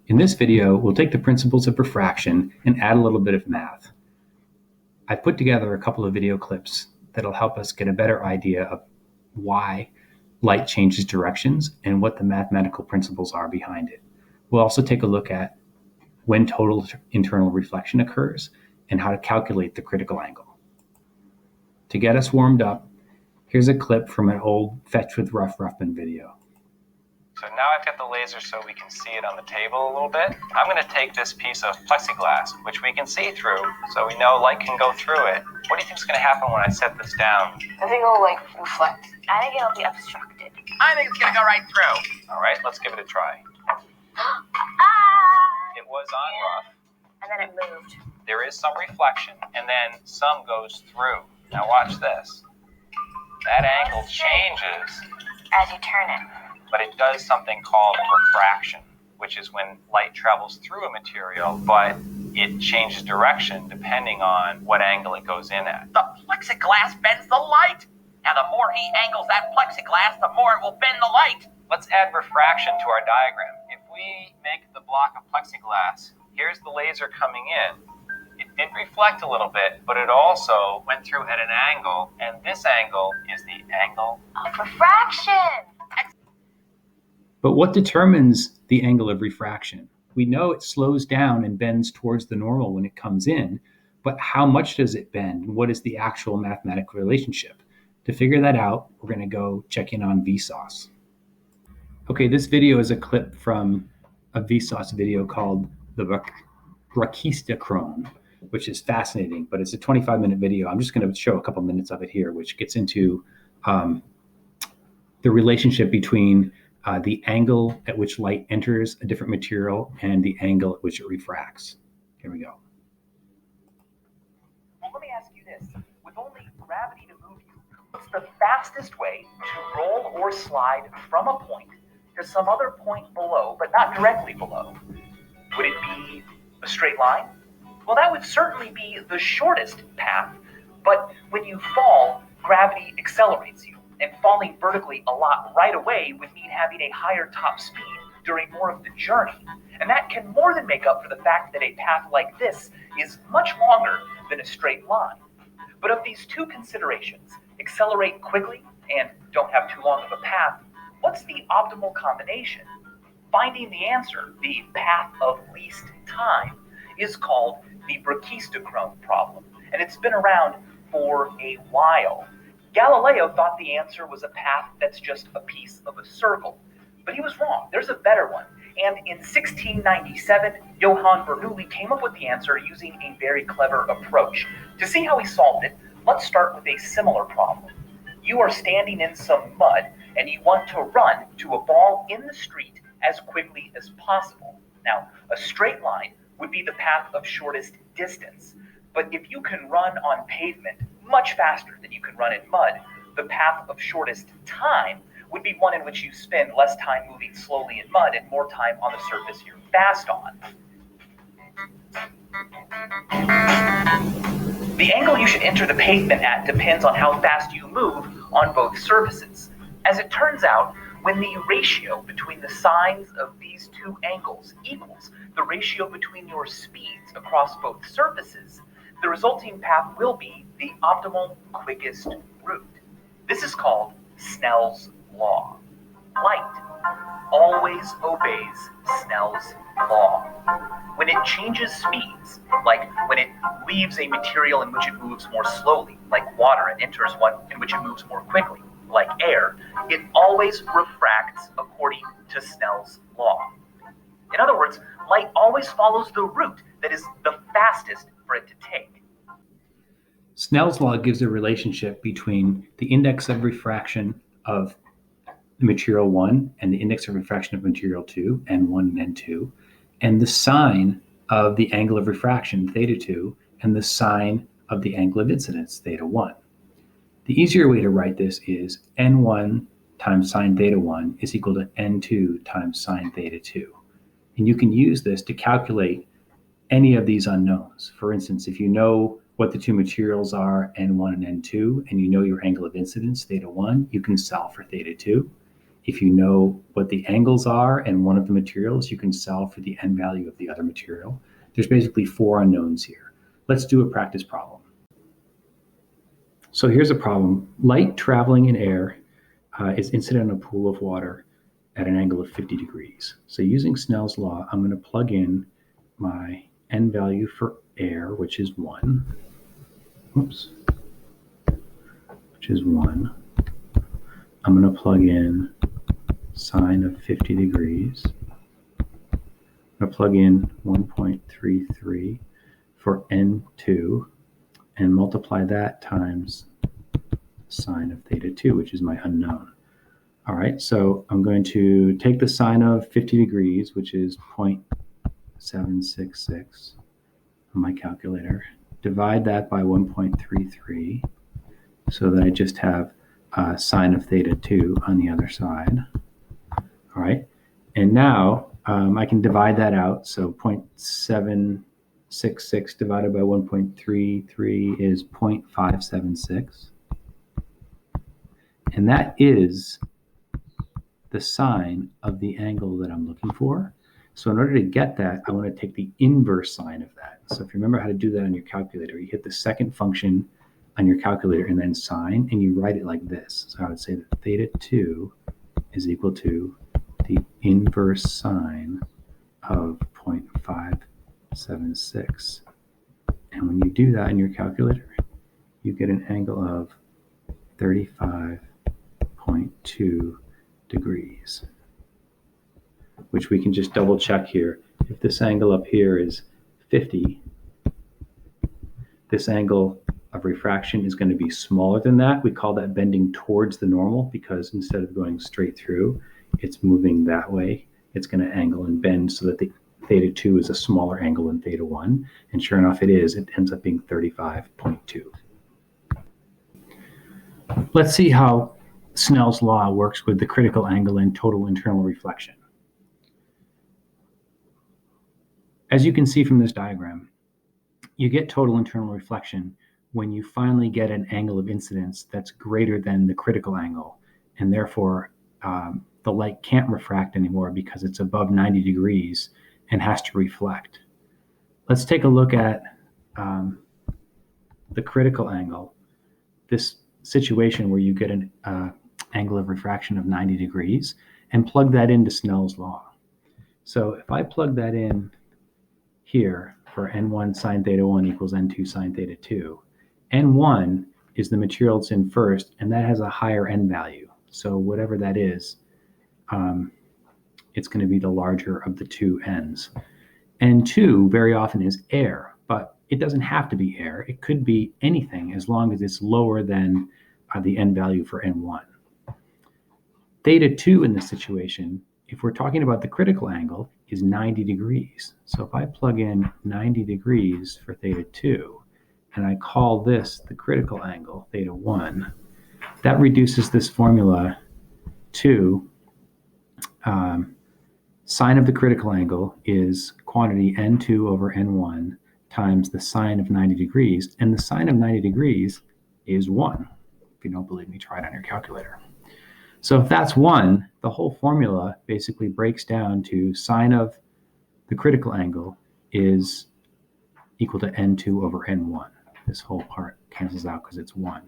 In this video, we'll take the principles of refraction and add a little bit of math. I've put together a couple of video clips that'll help us get a better idea of why light changes directions and what the mathematical principles are behind it. We'll also take a look at when total internal reflection occurs and how to calculate the critical angle. To get us warmed up, here's a clip from an old Fetch with Ruffman video. So now I've got the laser so we can see it on the table a little bit. I'm going to take this piece of plexiglass, which we can see through, so we know light can go through it. What do you think is going to happen when I set this down? I think it'll reflect. I think it'll be obstructed. I think it's going to go right through. All right, let's give it a try. It was on rough. And then it moved. There is some reflection, and then some goes through. Now watch this. That angle changes As you turn it. but it does something called refraction, which is when light travels through a material, but it changes direction depending on what angle it goes in at. The plexiglass bends the light. Now, the more he angles that plexiglass, the more it will bend the light. Let's add refraction to our diagram. If we make the block of plexiglass, here's the laser coming in. It did reflect a little bit, but it also went through at an angle, and this angle is the angle Of refraction! But what determines the angle of refraction? We know it slows down and bends towards the normal when it comes in, but how much does it bend? What is the actual mathematical relationship? To figure that out, we're going to go check in on Vsauce. Okay, this video is a clip from a Vsauce video called the Brachistochrone, which is fascinating, but it's a 25-minute video. I'm just going to show a couple minutes of it here, which gets into the relationship between the angle at which light enters a different material and the angle at which it refracts. Here we go. Well, let me ask you this. With only gravity to move you, what's the fastest way to roll or slide from a point to some other point below, but not directly below? Would it be a straight line? Well, that would certainly be the shortest path, but when you fall, gravity accelerates you. And falling vertically a lot right away would mean having a higher top speed during more of the journey. And that can more than make up for the fact that a path like this is much longer than a straight line. But of these two considerations, accelerate quickly and don't have too long of a path, what's the optimal combination? Finding the answer, the path of least time, is called the Brachistochrone problem. And it's been around for a while. Galileo thought the answer was a path that's just a piece of a circle, but he was wrong. There's a better one. And in 1697, Johann Bernoulli came up with the answer using a very clever approach. To see how he solved it, let's start with a similar problem. You are standing in some mud, and you want to run to a ball in the street as quickly as possible. Now, a straight line would be the path of shortest distance. But if you can run on pavement much faster than you can run in mud, the path of shortest time would be one in which you spend less time moving slowly in mud and more time on the surface you're fast on. The angle you should enter the pavement at depends on how fast you move on both surfaces. As it turns out, when the ratio between the sines of these two angles equals the ratio between your speeds across both surfaces, the resulting path will be the optimal, quickest route. This is called Snell's law. Light always obeys Snell's law. When it changes speeds, like when it leaves a material in which it moves more slowly, like water, and enters one in which it moves more quickly, like air, it always refracts according to Snell's law. In other words, light always follows the route that is the fastest for it to take. Snell's law gives a relationship between the index of refraction of the material 1 and the index of refraction of material 2, N1 and N2, and the sine of the angle of refraction, theta 2, and the sine of the angle of incidence, theta 1. The easier way to write this is N1 times sine theta 1 is equal to N2 times sine theta 2. And you can use this to calculate any of these unknowns. For instance, if you know what the two materials are, N1 and N2, and you know your angle of incidence, theta 1, you can solve for theta 2. If you know what the angles are and one of the materials, you can solve for the n value of the other material. There's basically 4 unknowns here. Let's do a practice problem. So here's a problem. Light traveling in air is incident on a pool of water at an angle of 50 degrees. So using Snell's law, I'm going to plug in my n value for air, which is 1. Whoops. Which is 1. I'm going to plug in sine of 50 degrees. I'm going to plug in 1.33 for n2 and multiply that times sine of theta 2, which is my unknown. All right, so I'm going to take the sine of 50 degrees, which is 0.766 on my calculator, divide that by 1.33, so that I just have sine of theta 2 on the other side. All right, and now I can divide that out. So 0.766 divided by 1.33 is 0.576. And that is the sine of the angle that I'm looking for. So in order to get that, I want to take the inverse sine of that. So if you remember how to do that on your calculator, you hit the second function on your calculator and then sine, and you write it like this. So I would say that theta 2 is equal to the inverse sine of 0.576. And when you do that in your calculator, you get an angle of 35.2 degrees, which we can just double check here. If this angle up here is 50, this angle of refraction is going to be smaller than that. We call that bending towards the normal, because instead of going straight through, it's moving that way. It's going to angle and bend so that the theta 2 is a smaller angle than theta 1. And sure enough, it is. It ends up being 35.2. Let's see how Snell's law works with the critical angle and total internal reflection. As you can see from this diagram, you get total internal reflection when you finally get an angle of incidence that's greater than the critical angle, and therefore the light can't refract anymore because it's above 90 degrees and has to reflect. Let's take a look at the critical angle, this situation where you get an angle of refraction of 90 degrees, and plug that into Snell's law. So if I plug that in here for n1 sine theta 1 equals n2 sine theta 2, n1 is the material that's in first, and that has a higher n value. So whatever that is, it's going to be the larger of the two n's. N2 very often is air, but it doesn't have to be air. It could be anything as long as it's lower than the n value for n1. Theta 2 in this situation, if we're talking about the critical angle, is 90 degrees. So if I plug in 90 degrees for theta 2, and I call this the critical angle, theta 1, that reduces this formula to sine of the critical angle is quantity n2 over n1 times the sine of 90 degrees, and the sine of 90 degrees is 1. If you don't believe me, try it on your calculator. So if that's 1, the whole formula basically breaks down to sine of the critical angle is equal to n2 over n1. This whole part cancels out because it's 1.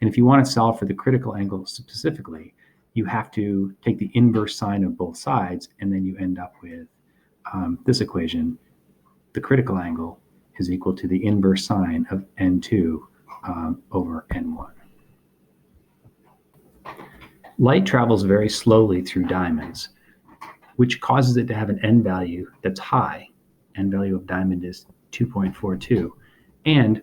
And if you want to solve for the critical angle specifically, you have to take the inverse sine of both sides, and then you end up with this equation. The critical angle is equal to the inverse sine of n2 over n1. Light travels very slowly through diamonds, which causes it to have an n value that's high. N value of diamond is 2.42, and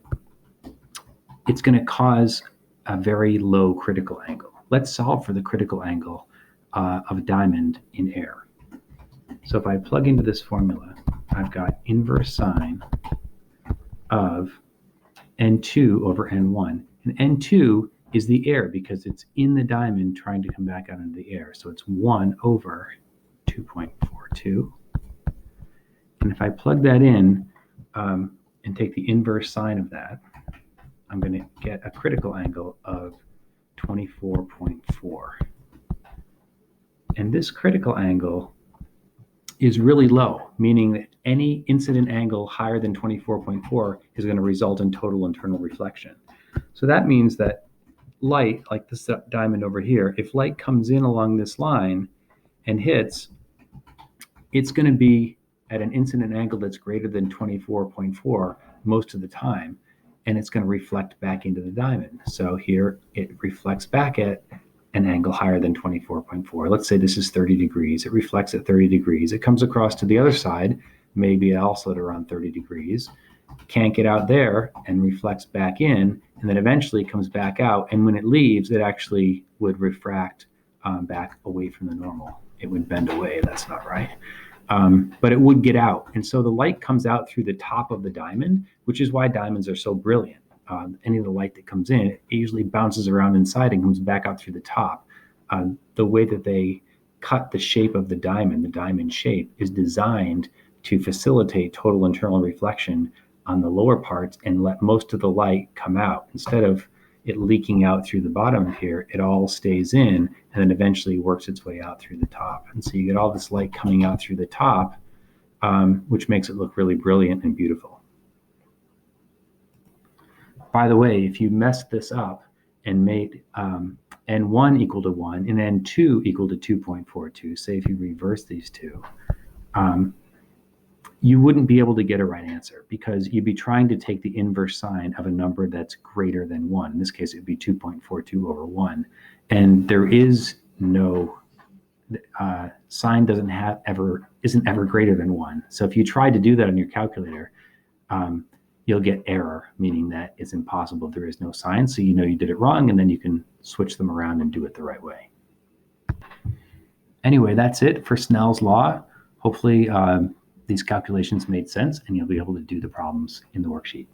it's going to cause a very low critical angle. Let's solve for the critical angle of a diamond in air. So if I plug into this formula, I've got inverse sine of n2 over n1. And n2 is the air because it's in the diamond trying to come back out into the air. So it's 1 over 2.42. And if I plug that in and take the inverse sine of that, I'm going to get a critical angle of 24.4. And this critical angle is really low, meaning that any incident angle higher than 24.4 is going to result in total internal reflection. So that means that light, like this diamond over here, if light comes in along this line and hits, it's going to be at an incident angle that's greater than 24.4 most of the time, and it's going to reflect back into the diamond. So here it reflects back at an angle higher than 24.4. Let's say this is 30 degrees. It reflects at 30 degrees. It comes across to the other side, maybe also at around 30 degrees. Can't get out there and reflects back in, and then eventually comes back out. And when it leaves, it actually would refract back away from the normal. It would bend away. That's not right. But it would get out. And so the light comes out through the top of the diamond, which is why diamonds are so brilliant. Any of the light that comes in, it usually bounces around inside and comes back out through the top. The way that they cut the shape of the diamond shape, is designed to facilitate total internal reflection on the lower parts and let most of the light come out. Instead of it leaking out through the bottom of here, it all stays in and then eventually works its way out through the top. And so you get all this light coming out through the top, which makes it look really brilliant and beautiful. By the way, if you messed this up and made n1 equal to 1 and n2 equal to 2.42, say if you reverse these two, you wouldn't be able to get a right answer because you'd be trying to take the inverse sign of a number that's greater than 1. In this case, it would be 2.42 over 1. And there is no sign isn't ever greater than 1. So if you try to do that on your calculator, you'll get error, meaning that it's impossible. There is no sign, so you know you did it wrong, and then you can switch them around and do it the right way. Anyway, that's it for Snell's law. Hopefully, these calculations made sense, and you'll be able to do the problems in the worksheet.